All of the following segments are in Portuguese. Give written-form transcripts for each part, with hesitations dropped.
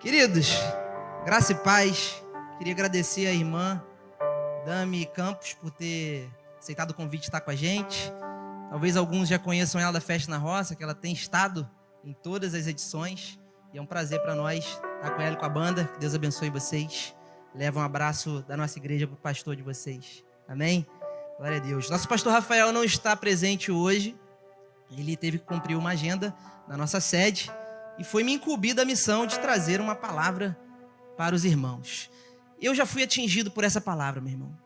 Queridos, graça e paz. Queria agradecer a irmã Dami Campos por ter aceitado o convite de estar com a gente. Talvez alguns já conheçam ela da Festa na Roça, que ela tem estado em todas as edições. E é um prazer para nós estar com ela e com a banda. Que Deus abençoe vocês. Leva um abraço da nossa igreja para o pastor de vocês. Amém? Glória a Deus. Nosso pastor Rafael não está presente hoje. Ele teve que cumprir uma agenda na nossa sede. E foi me incumbida a missão de trazer uma palavra para os irmãos. Eu já fui atingido por essa palavra, meu irmão.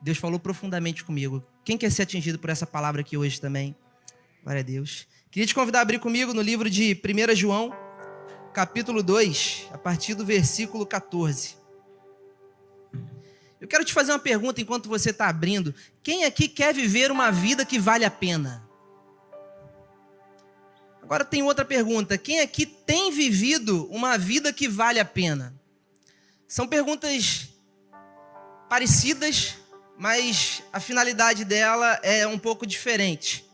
Deus falou profundamente comigo. Quem quer ser atingido por essa palavra aqui hoje também? Glória a Deus. Queria te convidar a abrir comigo no livro de 1 João, capítulo 2, a partir do versículo 14. Eu quero te fazer uma pergunta enquanto você está abrindo. Quem aqui quer viver uma vida que vale a pena? Agora tem outra pergunta. Quem aqui tem vivido uma vida que vale a pena? São perguntas parecidas, mas a finalidade dela é um pouco diferente.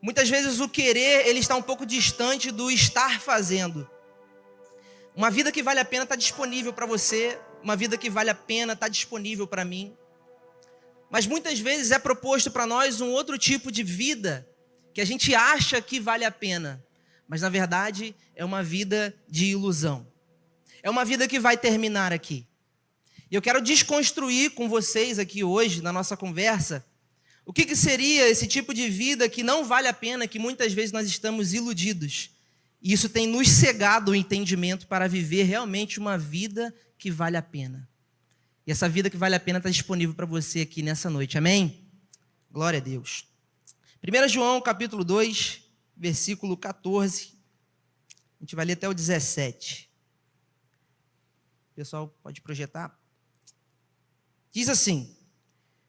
Muitas vezes o querer, ele está um pouco distante do estar fazendo. Uma vida que vale a pena está disponível para você. Uma vida que vale a pena está disponível para mim. Mas muitas vezes é proposto para nós um outro tipo de vida que a gente acha que vale a pena, mas na verdade é uma vida de ilusão. É uma vida que vai terminar aqui. E eu quero desconstruir com vocês aqui hoje, na nossa conversa, o que seria esse tipo de vida que não vale a pena, que muitas vezes nós estamos iludidos. E isso tem nos cegado o entendimento para viver realmente uma vida que vale a pena. E essa vida que vale a pena está disponível para você aqui nessa noite, amém? Glória a Deus. 1 João, capítulo 2, versículo 14. A gente vai ler até o 17. O pessoal pode projetar. Diz assim: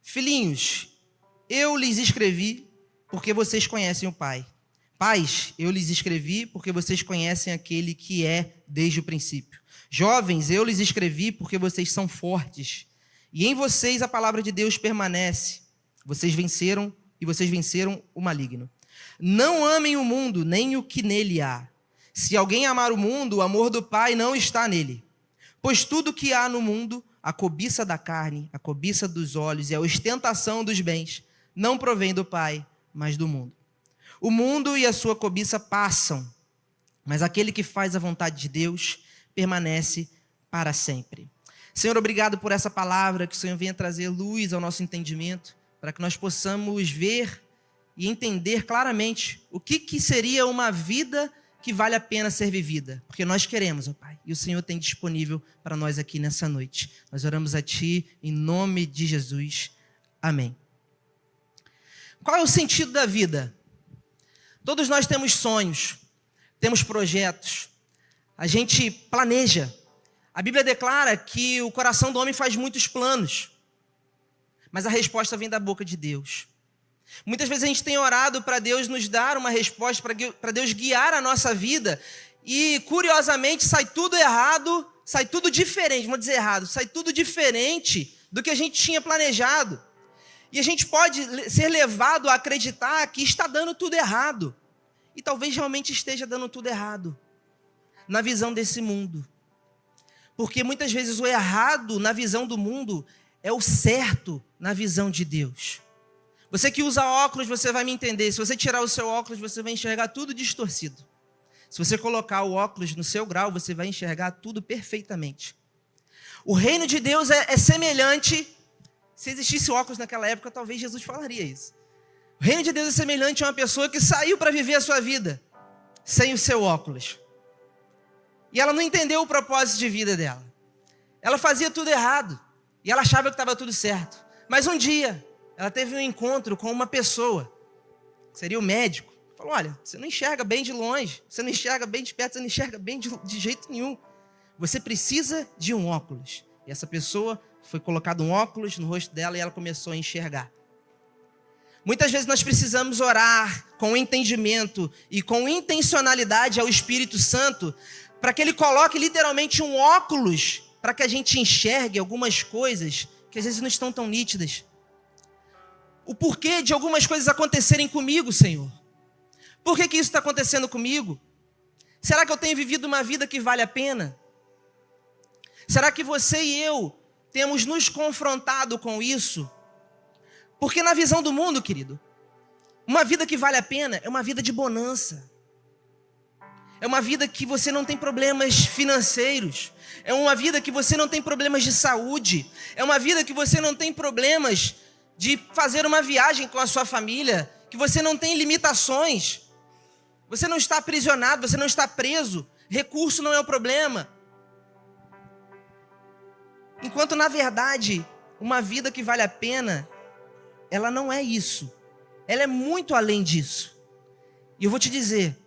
Filhinhos, eu lhes escrevi porque vocês conhecem o Pai. Pais, eu lhes escrevi porque vocês conhecem aquele que é desde o princípio. Jovens, eu lhes escrevi porque vocês são fortes. E em vocês a palavra de Deus permanece. Vocês venceram o maligno. Não amem o mundo, nem o que nele há. Se alguém amar o mundo, o amor do Pai não está nele. Pois tudo que há no mundo, a cobiça da carne, a cobiça dos olhos e a ostentação dos bens, não provém do Pai, mas do mundo. O mundo e a sua cobiça passam, mas aquele que faz a vontade de Deus permanece para sempre. Senhor, obrigado por essa palavra, que o Senhor venha trazer luz ao nosso entendimento, para que nós possamos ver e entender claramente o que seria uma vida que vale a pena ser vivida. Porque nós queremos, ó Pai, e o Senhor tem disponível para nós aqui nessa noite. Nós oramos a Ti em nome de Jesus. Amém. Qual é o sentido da vida? Todos nós temos sonhos, temos projetos, a gente planeja. A Bíblia declara que o coração do homem faz muitos planos, mas a resposta vem da boca de Deus. Muitas vezes a gente tem orado para Deus nos dar uma resposta, para Deus guiar a nossa vida, e curiosamente sai tudo errado, sai tudo diferente, vamos dizer errado, sai tudo diferente do que a gente tinha planejado. E a gente pode ser levado a acreditar que está dando tudo errado. E talvez realmente esteja dando tudo errado na visão desse mundo. Porque muitas vezes o errado na visão do mundo é o certo na visão de Deus. Você que usa óculos, você vai me entender. Se você tirar o seu óculos, você vai enxergar tudo distorcido. Se você colocar o óculos no seu grau, você vai enxergar tudo perfeitamente. O reino de Deus é semelhante. Se existisse óculos naquela época, talvez Jesus falaria isso. O reino de Deus é semelhante a uma pessoa que saiu para viver a sua vida sem o seu óculos. E ela não entendeu o propósito de vida dela. Ela fazia tudo errado. E ela achava que estava tudo certo. Mas um dia, ela teve um encontro com uma pessoa, que seria o médico. Falou: olha, você não enxerga bem de longe, você não enxerga bem de perto, você não enxerga bem de jeito nenhum. Você precisa de um óculos. E essa pessoa foi colocado um óculos no rosto dela e ela começou a enxergar. Muitas vezes nós precisamos orar com entendimento e com intencionalidade ao Espírito Santo, para que Ele coloque literalmente um óculos, para que a gente enxergue algumas coisas que às vezes não estão tão nítidas. O porquê de algumas coisas acontecerem comigo, Senhor? Por que isso está acontecendo comigo? Será que eu tenho vivido uma vida que vale a pena? Será que você e eu temos nos confrontado com isso? Porque na visão do mundo, querido, uma vida que vale a pena é uma vida de bonança. É uma vida que você não tem problemas financeiros. É uma vida que você não tem problemas de saúde. É uma vida que você não tem problemas de fazer uma viagem com a sua família. Que você não tem limitações. Você não está aprisionado, você não está preso. Recurso não é o problema. Enquanto, na verdade, uma vida que vale a pena, ela não é isso. Ela é muito além disso. E eu vou te dizer,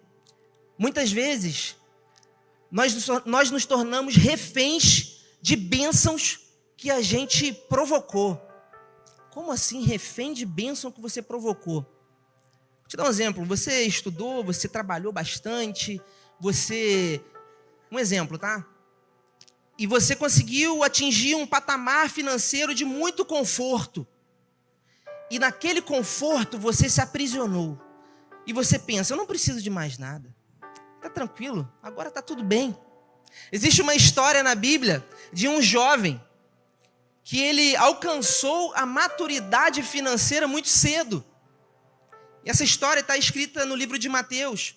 muitas vezes, nós nos tornamos reféns de bênçãos que a gente provocou. Como assim, refém de bênção que você provocou? Vou te dar um exemplo. Você estudou, você trabalhou bastante, um exemplo, tá? E você conseguiu atingir um patamar financeiro de muito conforto. E naquele conforto você se aprisionou. E você pensa, eu não preciso de mais nada. Está tranquilo, agora está tudo bem. Existe uma história na Bíblia de um jovem que ele alcançou a maturidade financeira muito cedo. E essa história está escrita no livro de Mateus.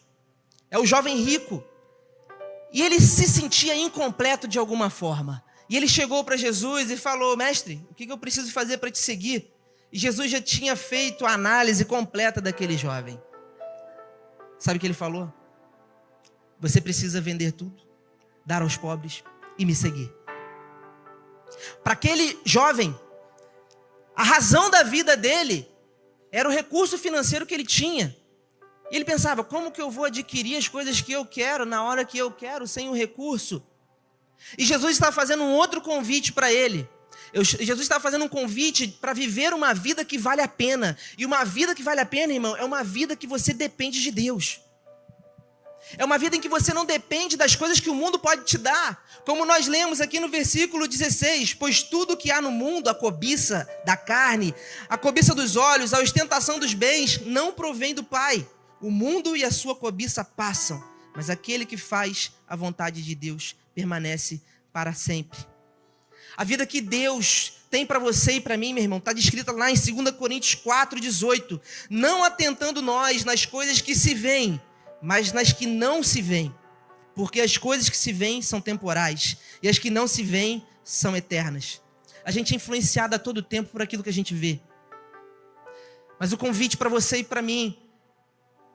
É o jovem rico. E ele se sentia incompleto de alguma forma. E ele chegou para Jesus e falou, mestre, o que eu preciso fazer para te seguir? E Jesus já tinha feito a análise completa daquele jovem. Sabe o que ele falou? Você precisa vender tudo, dar aos pobres e me seguir. Para aquele jovem, a razão da vida dele era o recurso financeiro que ele tinha. E ele pensava, como que eu vou adquirir as coisas que eu quero, na hora que eu quero, sem o recurso? E Jesus estava fazendo um outro convite para ele. Jesus estava fazendo um convite para viver uma vida que vale a pena. E uma vida que vale a pena, irmão, é uma vida que você depende de Deus. É uma vida em que você não depende das coisas que o mundo pode te dar. Como nós lemos aqui no versículo 16. Pois tudo que há no mundo, a cobiça da carne, a cobiça dos olhos, a ostentação dos bens, não provém do Pai. O mundo e a sua cobiça passam, mas aquele que faz a vontade de Deus permanece para sempre. A vida que Deus tem para você e para mim, meu irmão, está descrita lá em 2 Coríntios 4:18. Não atentando nós nas coisas que se veem, mas nas que não se veem. Porque as coisas que se veem são temporais, e as que não se veem são eternas. A gente é influenciado a todo tempo por aquilo que a gente vê. Mas o convite para você e para mim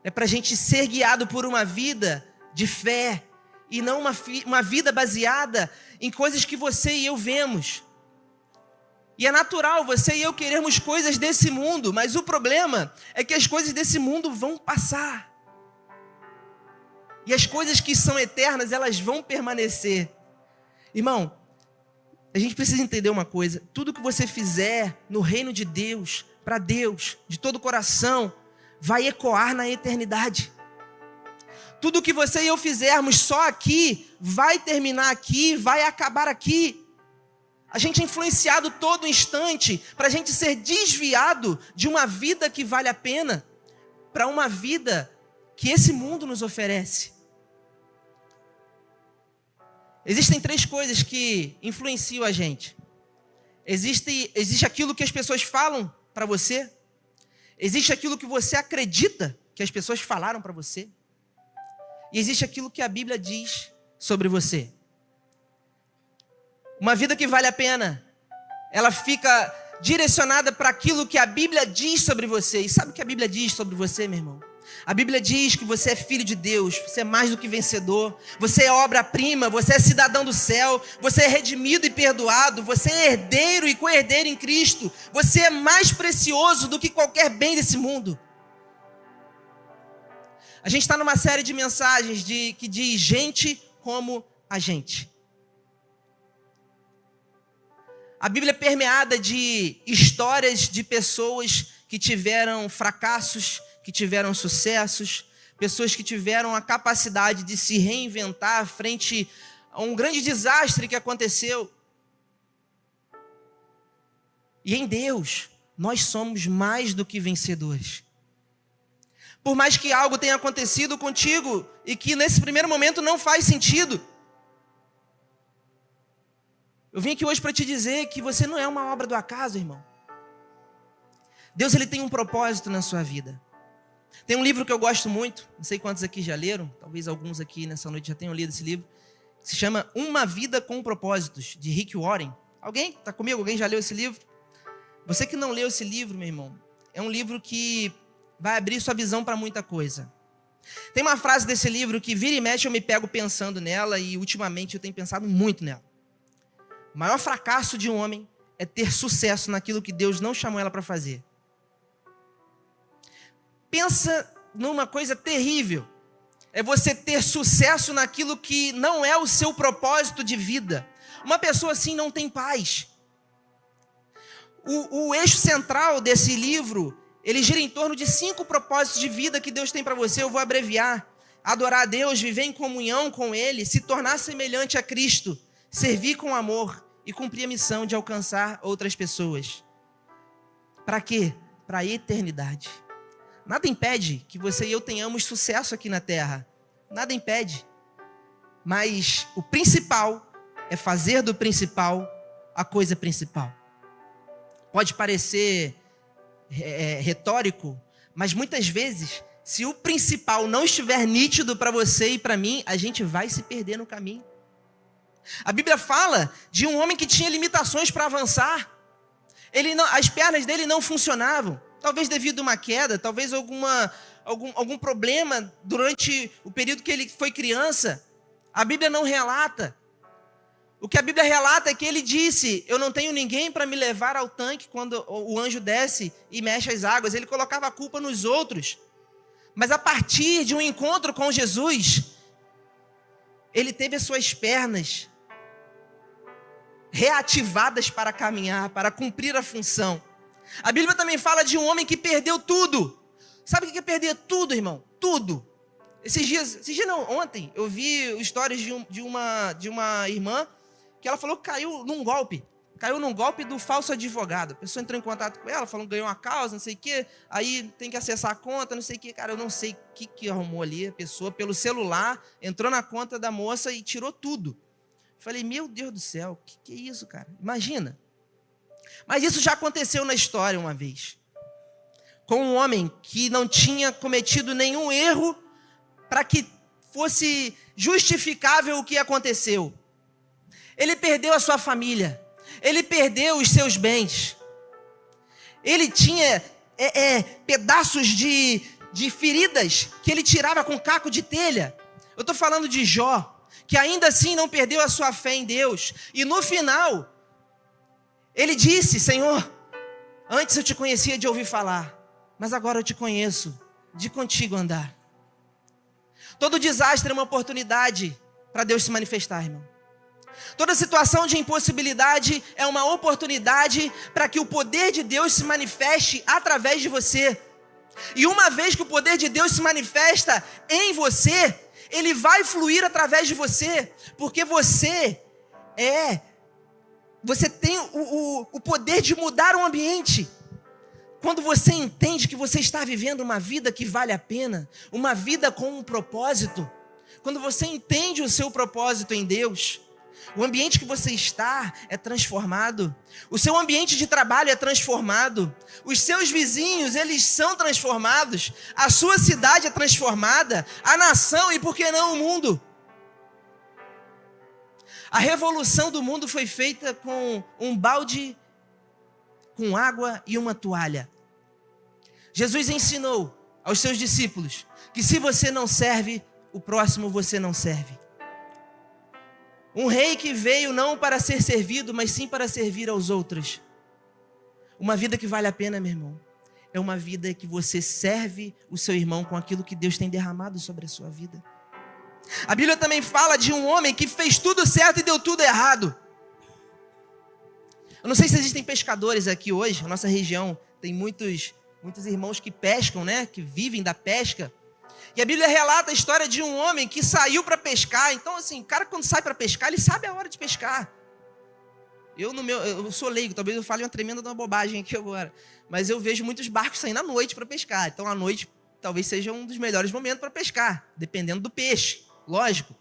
é para a gente ser guiado por uma vida de fé, e não uma vida baseada em coisas que você e eu vemos. E é natural você e eu querermos coisas desse mundo, mas o problema é que as coisas desse mundo vão passar. E as coisas que são eternas, elas vão permanecer. Irmão, a gente precisa entender uma coisa. Tudo que você fizer no reino de Deus, para Deus, de todo o coração, vai ecoar na eternidade. Tudo que você e eu fizermos só aqui, vai terminar aqui, vai acabar aqui. A gente é influenciado todo instante para a gente ser desviado de uma vida que vale a pena para uma vida que esse mundo nos oferece. Existem 3 coisas que influenciam a gente. Existe aquilo que as pessoas falam para você. Existe aquilo que você acredita que as pessoas falaram para você. E existe aquilo que a Bíblia diz sobre você. Uma vida que vale a pena, ela fica direcionada para aquilo que a Bíblia diz sobre você. E sabe o que a Bíblia diz sobre você, meu irmão? A Bíblia diz que você é filho de Deus, você é mais do que vencedor, você é obra-prima, você é cidadão do céu, você é redimido e perdoado, você é herdeiro e co-herdeiro em Cristo, você é mais precioso do que qualquer bem desse mundo. A gente está numa série de mensagens que diz gente como a gente. A Bíblia é permeada de histórias de pessoas que tiveram fracassos, que tiveram sucessos, pessoas que tiveram a capacidade de se reinventar frente a um grande desastre que aconteceu. E em Deus, nós somos mais do que vencedores. Por mais que algo tenha acontecido contigo e que nesse primeiro momento não faz sentido. Eu vim aqui hoje para te dizer que você não é uma obra do acaso, irmão. Deus, ele tem um propósito na sua vida. Tem um livro que eu gosto muito, não sei quantos aqui já leram, talvez alguns aqui nessa noite já tenham lido esse livro, que se chama Uma Vida com Propósitos, de Rick Warren. Alguém está comigo? Alguém já leu esse livro? Você que não leu esse livro, meu irmão, é um livro que vai abrir sua visão para muita coisa. Tem uma frase desse livro que vira e mexe eu me pego pensando nela e ultimamente eu tenho pensado muito nela. O maior fracasso de um homem é ter sucesso naquilo que Deus não chamou ela para fazer. Pensa numa coisa terrível. É você ter sucesso naquilo que não é o seu propósito de vida. Uma pessoa assim não tem paz. O eixo central desse livro, ele gira em torno de 5 propósitos de vida que Deus tem para você. Eu vou abreviar. Adorar a Deus, viver em comunhão com Ele, se tornar semelhante a Cristo, servir com amor e cumprir a missão de alcançar outras pessoas. Para quê? Para a eternidade. Nada impede que você e eu tenhamos sucesso aqui na terra. Nada impede. Mas o principal é fazer do principal a coisa principal. Pode parecer retórico, mas muitas vezes, se o principal não estiver nítido para você e para mim, a gente vai se perder no caminho. A Bíblia fala de um homem que tinha limitações para avançar. As pernas dele não funcionavam. Talvez devido a uma queda, talvez algum problema durante o período que ele foi criança. A Bíblia não relata. O que a Bíblia relata é que ele disse: eu não tenho ninguém para me levar ao tanque quando o anjo desce e mexe as águas. Ele colocava a culpa nos outros. Mas a partir de um encontro com Jesus, ele teve as suas pernas reativadas para caminhar, para cumprir a função. A Bíblia também fala de um homem que perdeu tudo. Sabe o que é perder tudo, irmão? Tudo. Ontem, eu vi histórias de uma irmã que ela falou que caiu num golpe do falso advogado. A pessoa entrou em contato com ela, falou que ganhou uma causa, não sei o quê, aí tem que acessar a conta, não sei o quê. Cara, eu não sei o que arrumou ali. A pessoa, pelo celular, entrou na conta da moça e tirou tudo. Falei, meu Deus do céu, que é isso, cara? Imagina. Mas isso já aconteceu na história uma vez. Com um homem que não tinha cometido nenhum erro para que fosse justificável o que aconteceu. Ele perdeu a sua família. Ele perdeu os seus bens. Ele tinha pedaços de feridas que ele tirava com caco de telha. Eu estou falando de Jó, que ainda assim não perdeu a sua fé em Deus. E no final, ele disse: Senhor, antes eu te conhecia de ouvir falar, mas agora eu te conheço de contigo andar. Todo desastre é uma oportunidade para Deus se manifestar, irmão. Toda situação de impossibilidade é uma oportunidade para que o poder de Deus se manifeste através de você. E uma vez que o poder de Deus se manifesta em você, ele vai fluir através de você, porque você tem o poder de mudar o ambiente. Quando você entende que você está vivendo uma vida que vale a pena, uma vida com um propósito, quando você entende o seu propósito em Deus, o ambiente que você está é transformado, o seu ambiente de trabalho é transformado, os seus vizinhos, eles são transformados, a sua cidade é transformada, a nação e, por que não, o mundo. A revolução do mundo foi feita com um balde com água e uma toalha. Jesus ensinou aos seus discípulos que se você não serve, o próximo você não serve. Um rei que veio não para ser servido, mas sim para servir aos outros. Uma vida que vale a pena, meu irmão, é uma vida que você serve o seu irmão com aquilo que Deus tem derramado sobre a sua vida. A Bíblia também fala de um homem que fez tudo certo e deu tudo errado. Eu não sei se existem pescadores aqui hoje. Na nossa região tem muitos irmãos que pescam, né? Que vivem da pesca. E a Bíblia relata a história de um homem que saiu para pescar. Então, assim, o cara quando sai para pescar, ele sabe a hora de pescar. Eu sou leigo, talvez eu fale uma tremenda bobagem aqui agora. Mas eu vejo muitos barcos saindo à noite para pescar. Então, à noite, talvez seja um dos melhores momentos para pescar, dependendo do peixe, lógico.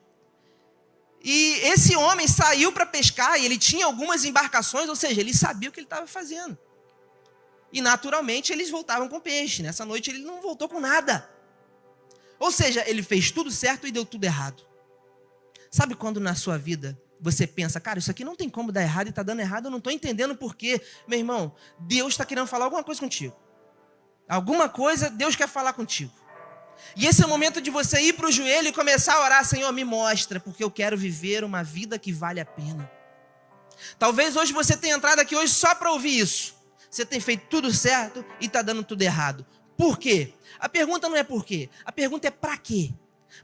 E esse homem saiu para pescar e ele tinha algumas embarcações, ou seja, ele sabia o que ele estava fazendo. E naturalmente eles voltavam com peixe. Nessa noite ele não voltou com nada. Ou seja, ele fez tudo certo e deu tudo errado. Sabe quando na sua vida você pensa, cara, isso aqui não tem como dar errado e está dando errado, eu não estou entendendo por quê. Meu irmão, Deus está querendo falar alguma coisa contigo. Alguma coisa Deus quer falar contigo. E esse é o momento de você ir para o joelho e começar a orar, Senhor, me mostra, porque eu quero viver uma vida que vale a pena. Talvez hoje você tenha entrado aqui hoje só para ouvir isso. Você tem feito tudo certo e está dando tudo errado. Por quê? A pergunta não é por quê. A pergunta é para quê?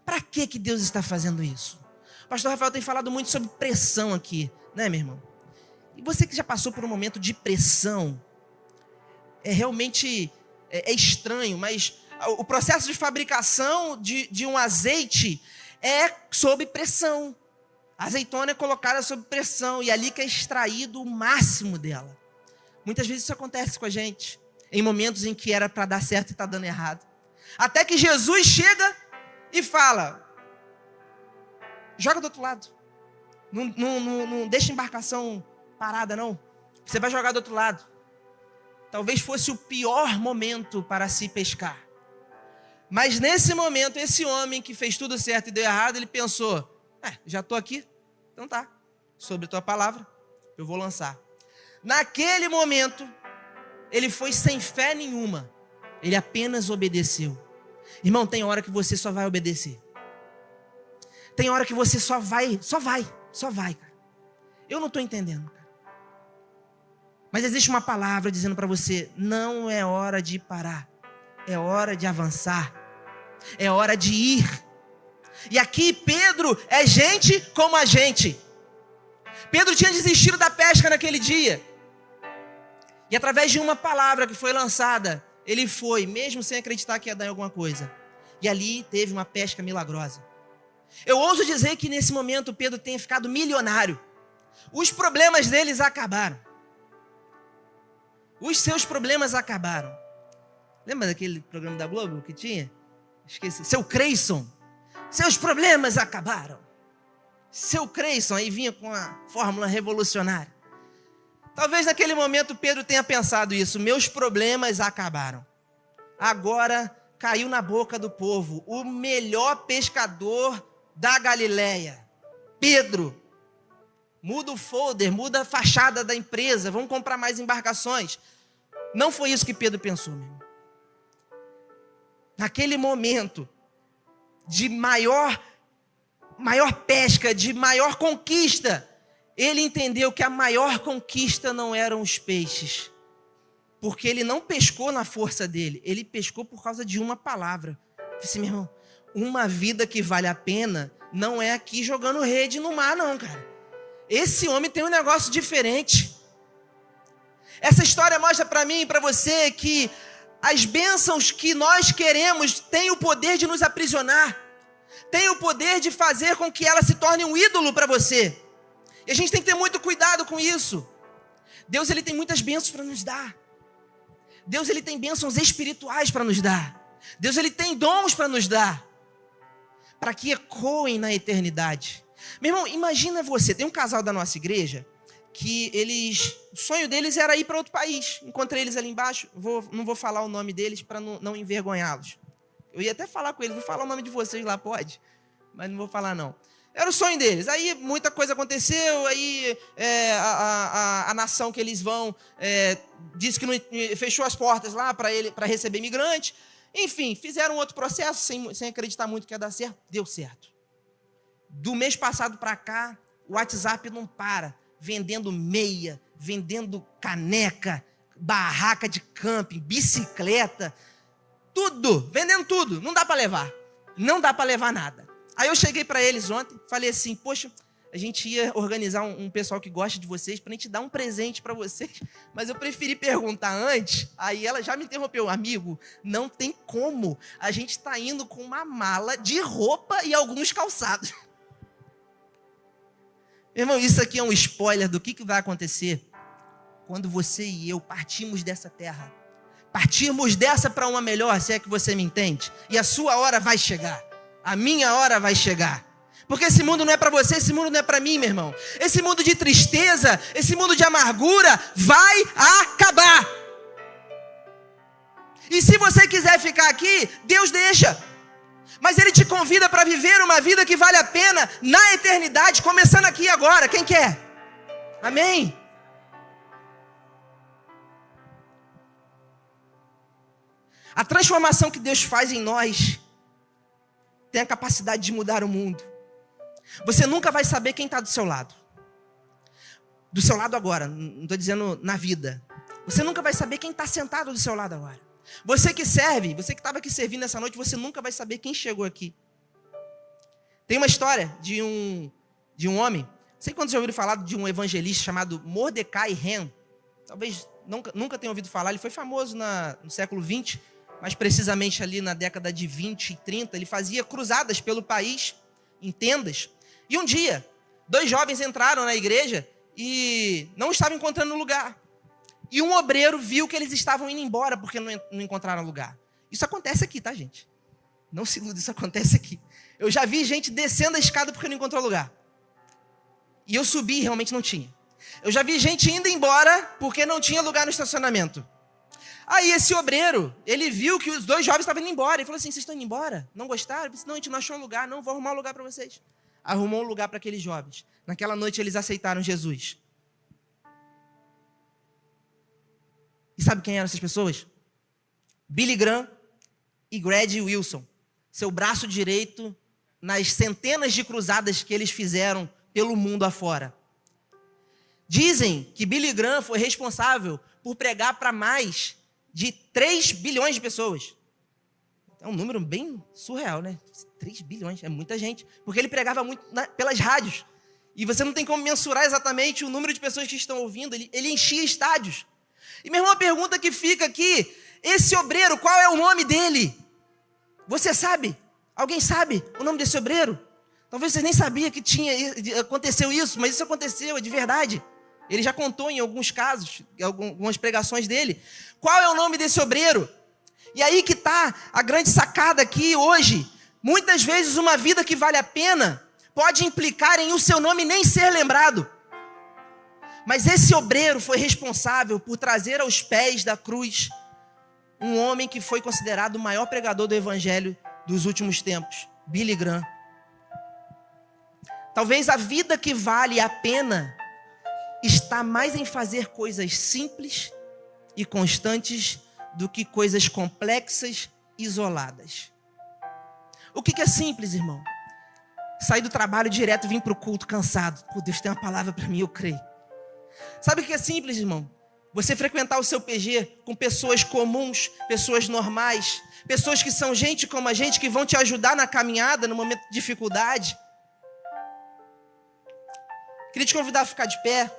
Para que Deus está fazendo isso? O pastor Rafael tem falado muito sobre pressão aqui, né, meu irmão? E você que já passou por um momento de pressão, realmente estranho, mas o processo de fabricação de um azeite é sob pressão. A azeitona é colocada sob pressão e ali que é extraído o máximo dela. Muitas vezes isso acontece com a gente, em momentos em que era para dar certo e está dando errado. Até que Jesus chega e fala, joga do outro lado. Não deixa a embarcação parada, não. Você vai jogar do outro lado. Talvez fosse o pior momento para se pescar. Mas nesse momento, esse homem que fez tudo certo e deu errado, ele pensou, já estou aqui, então tá. Sobre a tua palavra, eu vou lançar. Naquele momento, ele foi sem fé nenhuma. Ele apenas obedeceu. Irmão, tem hora que você só vai obedecer. Tem hora que você só vai, cara. Eu não estou entendendo, cara. Mas existe uma palavra dizendo para você, não é hora de parar. É hora de avançar. É hora de ir. E aqui Pedro é gente como a gente. Pedro tinha desistido da pesca naquele dia. E através de uma palavra que foi lançada, ele foi, mesmo sem acreditar que ia dar alguma coisa. E ali teve uma pesca milagrosa. Eu ouso dizer que nesse momento Pedro tenha ficado milionário. Os problemas deles acabaram. Os seus problemas acabaram. Lembra daquele programa da Globo que tinha? Esqueci. Seu Creyson. Seus problemas acabaram. Seu Creyson, aí vinha com a fórmula revolucionária. Talvez naquele momento Pedro tenha pensado isso. Meus problemas acabaram. Agora caiu na boca do povo o melhor pescador da Galileia. Pedro. Muda o folder, muda a fachada da empresa. Vamos comprar mais embarcações. Não foi isso que Pedro pensou, meu irmão. Naquele momento de maior pesca, de maior conquista, ele entendeu que a maior conquista não eram os peixes. Porque ele não pescou na força dele, ele pescou por causa de uma palavra. Eu disse, meu irmão, uma vida que vale a pena não é aqui jogando rede no mar, não, cara. Esse homem tem um negócio diferente. Essa história mostra para mim e para você que as bênçãos que nós queremos têm o poder de nos aprisionar. Tem o poder de fazer com que ela se torne um ídolo para você. E a gente tem que ter muito cuidado com isso. Deus, ele tem muitas bênçãos para nos dar. Deus, ele tem bênçãos espirituais para nos dar. Deus, ele tem dons para nos dar. Para que ecoem na eternidade. Meu irmão, imagina você, tem um casal da nossa igreja que o sonho deles era ir para outro país. Encontrei eles ali embaixo, não vou falar o nome deles para não envergonhá-los. Eu ia até falar com eles, vou falar o nome de vocês lá, pode? Mas não vou falar não. Era o sonho deles. Aí muita coisa aconteceu, aí a nação que eles vão disse que não, fechou as portas lá para receber imigrante. Enfim, fizeram outro processo sem acreditar muito que ia dar certo. Deu certo. Do mês passado para cá, o WhatsApp não para. Vendendo meia, vendendo caneca, barraca de camping, bicicleta, tudo, vendendo tudo. Não dá para levar. Não dá para levar nada. Aí eu cheguei para eles ontem, falei assim, poxa, a gente ia organizar um pessoal que gosta de vocês para a gente dar um presente para vocês, mas eu preferi perguntar antes. Aí ela já me interrompeu, amigo, não tem como. A gente está indo com uma mala de roupa e alguns calçados. Meu irmão, isso aqui é um spoiler do que vai acontecer quando você e eu partimos dessa terra. partirmos dessa para uma melhor, se é que você me entende. E a sua hora vai chegar. A minha hora vai chegar. Porque esse mundo não é para você, esse mundo não é para mim, meu irmão. Esse mundo de tristeza, esse mundo de amargura vai acabar. E se você quiser ficar aqui, Deus deixa. Mas Ele te convida para viver uma vida que vale a pena na eternidade, começando aqui agora. Quem quer? Amém? A transformação que Deus faz em nós tem a capacidade de mudar o mundo. Você nunca vai saber quem está do seu lado. Do seu lado agora, não estou dizendo na vida. Você nunca vai saber quem está sentado do seu lado agora. Você que serve, você que estava aqui servindo essa noite, você nunca vai saber quem chegou aqui. Tem uma história de um homem, não sei quantos já ouviram falar de um evangelista chamado Mordecai Ren. Talvez nunca tenham ouvido falar, ele foi famoso no século XX, mais precisamente ali na década de 20 e 30, ele fazia cruzadas pelo país, em tendas. E um dia, 2 jovens entraram na igreja e não estavam encontrando lugar. E um obreiro viu que eles estavam indo embora porque não encontraram lugar. Isso acontece aqui, tá, gente? Não se ilude, isso acontece aqui. Eu já vi gente descendo a escada porque não encontrou lugar. E eu subi e realmente não tinha. Eu já vi gente indo embora porque não tinha lugar no estacionamento. Aí esse obreiro, ele viu que os 2 jovens estavam indo embora. Ele falou assim, vocês estão indo embora? Não gostaram? Ele disse, não, a gente não achou lugar, não, vou arrumar um lugar para vocês. Arrumou um lugar para aqueles jovens. Naquela noite eles aceitaram Jesus. E sabe quem eram essas pessoas? Billy Graham e Greg Wilson. Seu braço direito nas centenas de cruzadas que eles fizeram pelo mundo afora. Dizem que Billy Graham foi responsável por pregar para mais de 3 bilhões de pessoas. É um número bem surreal, né? 3 bilhões, é muita gente. Porque ele pregava muito pelas rádios. E você não tem como mensurar exatamente o número de pessoas que estão ouvindo. Ele enchia estádios. E minha irmã, a pergunta que fica aqui, esse obreiro, qual é o nome dele? Você sabe? Alguém sabe o nome desse obreiro? Talvez você nem sabia que aconteceu isso, mas isso aconteceu, é de verdade. Ele já contou em alguns casos, algumas pregações dele. Qual é o nome desse obreiro? E aí que está a grande sacada aqui hoje. Muitas vezes uma vida que vale a pena pode implicar em o seu nome nem ser lembrado. Mas esse obreiro foi responsável por trazer aos pés da cruz um homem que foi considerado o maior pregador do evangelho dos últimos tempos, Billy Graham. Talvez a vida que vale a pena está mais em fazer coisas simples e constantes do que coisas complexas e isoladas. O que é simples, irmão? Sair do trabalho direto e vir para o culto cansado. Pô, Deus tem uma palavra para mim, eu creio. Sabe o que é simples, irmão? Você frequentar o seu PG com pessoas comuns, pessoas normais, pessoas que são gente como a gente, que vão te ajudar na caminhada, no momento de dificuldade. Queria te convidar a ficar de pé,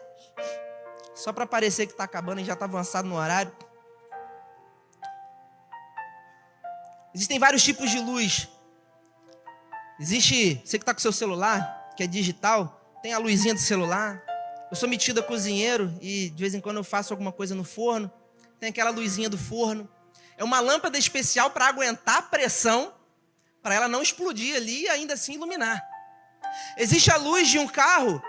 só para parecer que está acabando e já está avançado no horário. Existem vários tipos de luz. Existe, você que está com seu celular, que é digital, tem a luzinha do celular. Eu sou metido a cozinheiro e de vez em quando eu faço alguma coisa no forno. Tem aquela luzinha do forno. É uma lâmpada especial para aguentar a pressão, para ela não explodir ali e ainda assim iluminar. Existe a luz de um carro,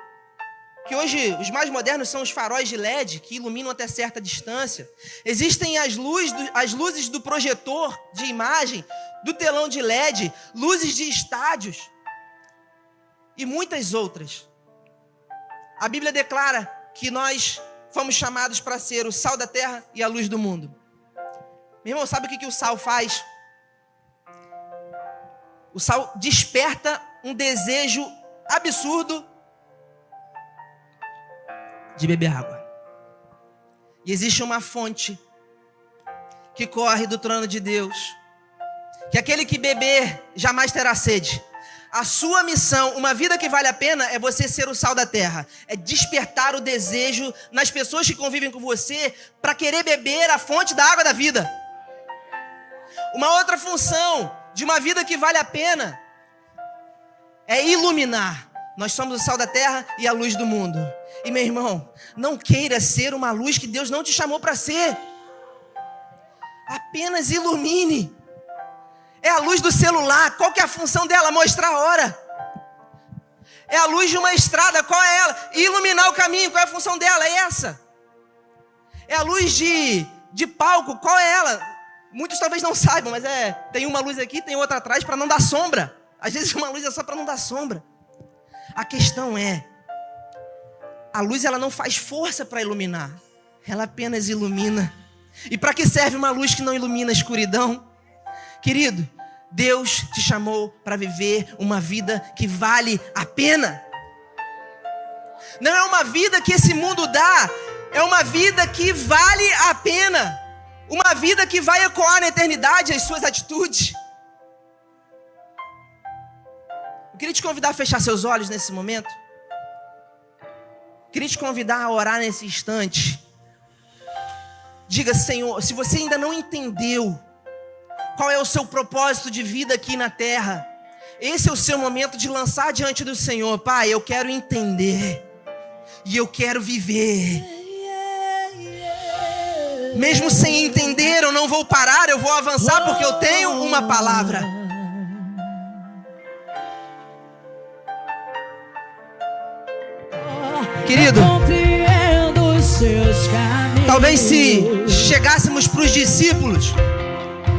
que hoje os mais modernos são os faróis de LED, que iluminam até certa distância. Existem as luzes do projetor de imagem, do telão de LED, luzes de estádios e muitas outras. A Bíblia declara que nós fomos chamados para ser o sal da terra e a luz do mundo. Meu irmão, sabe o que o sal faz? O sal desperta um desejo absurdo de beber água. E existe uma fonte que corre do trono de Deus, que aquele que beber jamais terá sede. A sua missão, uma vida que vale a pena, é você ser o sal da terra. É despertar o desejo nas pessoas que convivem com você para querer beber a fonte da água da vida. Uma outra função de uma vida que vale a pena é iluminar. Nós somos o sal da terra e a luz do mundo. E meu irmão, não queira ser uma luz que Deus não te chamou para ser. Apenas ilumine. É a luz do celular. Qual que é a função dela? Mostrar a hora. É a luz de uma estrada. Qual é ela? Iluminar o caminho. Qual é a função dela? É essa. É a luz de palco. Qual é ela? Muitos talvez não saibam, mas tem uma luz aqui, tem outra atrás para não dar sombra. Às vezes uma luz é só para não dar sombra. A questão é, a luz ela não faz força para iluminar. Ela apenas ilumina. E para que serve uma luz que não ilumina a escuridão? Querido, Deus te chamou para viver uma vida que vale a pena. Não é uma vida que esse mundo dá, é uma vida que vale a pena. Uma vida que vai ecoar na eternidade as suas atitudes. Eu queria te convidar a fechar seus olhos nesse momento. Eu queria te convidar a orar nesse instante. Diga, Senhor, se você ainda não entendeu qual é o seu propósito de vida aqui na terra, esse é o seu momento de lançar diante do Senhor. Pai, eu quero entender e eu quero viver. Mesmo sem entender, eu não vou parar, eu vou avançar porque eu tenho uma palavra. Querido, talvez se chegássemos para os discípulos,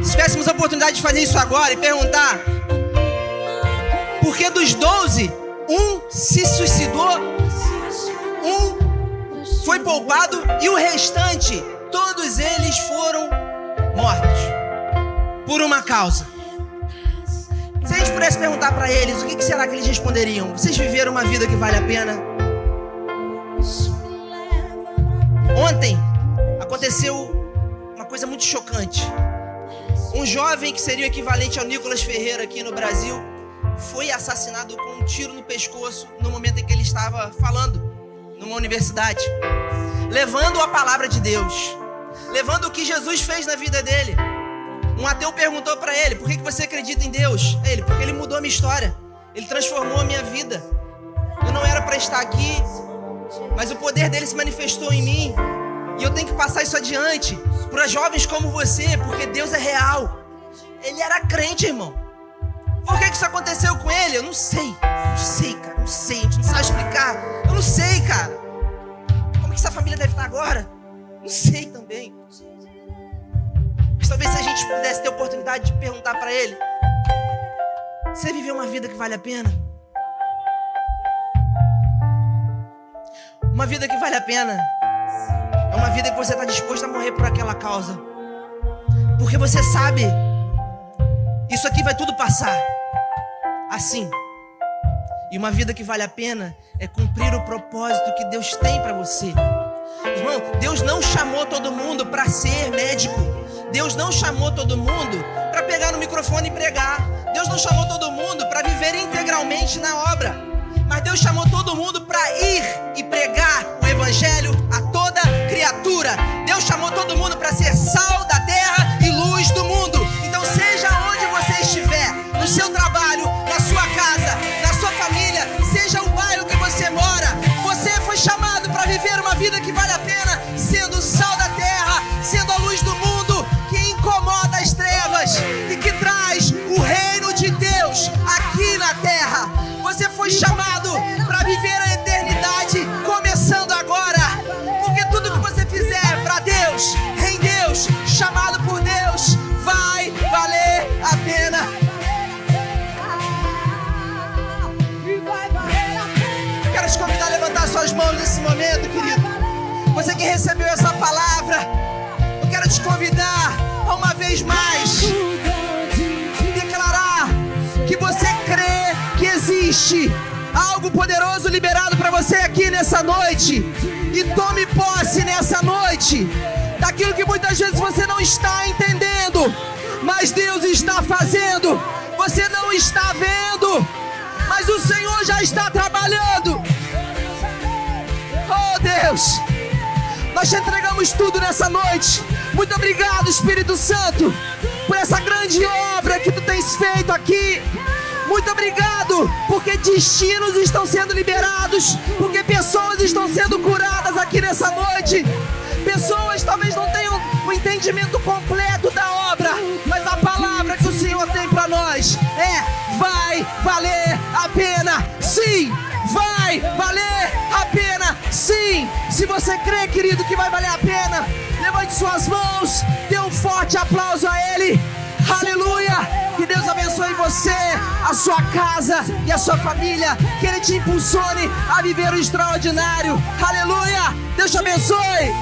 se tivéssemos a oportunidade de fazer isso agora e perguntar: por que dos 12, um se suicidou, um foi poupado e o restante, todos eles foram mortos por uma causa? Se a gente pudesse perguntar para eles, o que será que eles responderiam? Vocês viveram uma vida que vale a pena? Ontem aconteceu uma coisa muito chocante. Um jovem que seria o equivalente ao Nicolas Ferreira aqui no Brasil foi assassinado com um tiro no pescoço no momento em que ele estava falando numa universidade, levando a palavra de Deus, levando o que Jesus fez na vida dele. Um ateu perguntou para ele: por que você acredita em Deus? Ele: porque ele mudou a minha história, ele transformou a minha vida. Eu não era para estar aqui, mas o poder dele se manifestou em mim. E eu tenho que passar isso adiante para jovens como você, porque Deus é real. Ele era crente, irmão. Por que isso aconteceu com ele? Eu não sei. Não sei, cara. Não sei. A gente não sabe explicar. Eu não sei, cara. Como que essa família deve estar agora? Não sei também. Mas talvez se a gente pudesse ter a oportunidade de perguntar para ele: você viveu uma vida que vale a pena? Uma vida que vale a pena é uma vida que você está disposto a morrer por aquela causa, porque você sabe, isso aqui vai tudo passar assim. E uma vida que vale a pena é cumprir o propósito que Deus tem para você. Irmão, Deus não chamou todo mundo para ser médico. Deus não chamou todo mundo para pegar no microfone e pregar. Deus não chamou todo mundo para viver integralmente na obra. Mas Deus chamou todo mundo para ir e pregar o evangelho a toda criatura. Deus chamou todo mundo para ser sal da terra e luz do mundo. Então seja onde você estiver, no seu trabalho, na sua casa, na sua família, seja o bairro que você mora, você foi chamado para viver uma vida que vale a pena, sendo o sal da terra, sendo a luz do mundo, que incomoda as trevas e que traz o reino de Deus aqui na terra. Você foi chamado para viver a eternidade começando agora, porque tudo que você fizer para Deus, em Deus, chamado por Deus, vai valer a pena. Quero te convidar a levantar suas mãos nesse momento, querido. Você que recebeu essa palavra, eu quero te convidar a uma vez mais declarar que você crê que existe algo poderoso liberado para você aqui nessa noite, e tome posse nessa noite daquilo que muitas vezes você não está entendendo, mas Deus está fazendo. Você não está vendo, mas o Senhor já está trabalhando. Oh Deus, nós te entregamos tudo nessa noite. Muito obrigado, Espírito Santo, por essa grande obra que tu tens feito aqui. Muito obrigado, porque destinos estão sendo liberados, porque pessoas estão sendo curadas aqui nessa noite. Pessoas talvez não tenham o entendimento completo da nós vai valer a pena. Sim, vai valer a pena. Sim, se você crê, querido, que vai valer a pena, levante suas mãos, dê um forte aplauso a Ele. Aleluia! Que Deus abençoe você, a sua casa e a sua família. Que Ele te impulsione a viver o extraordinário. Aleluia! Deus te abençoe!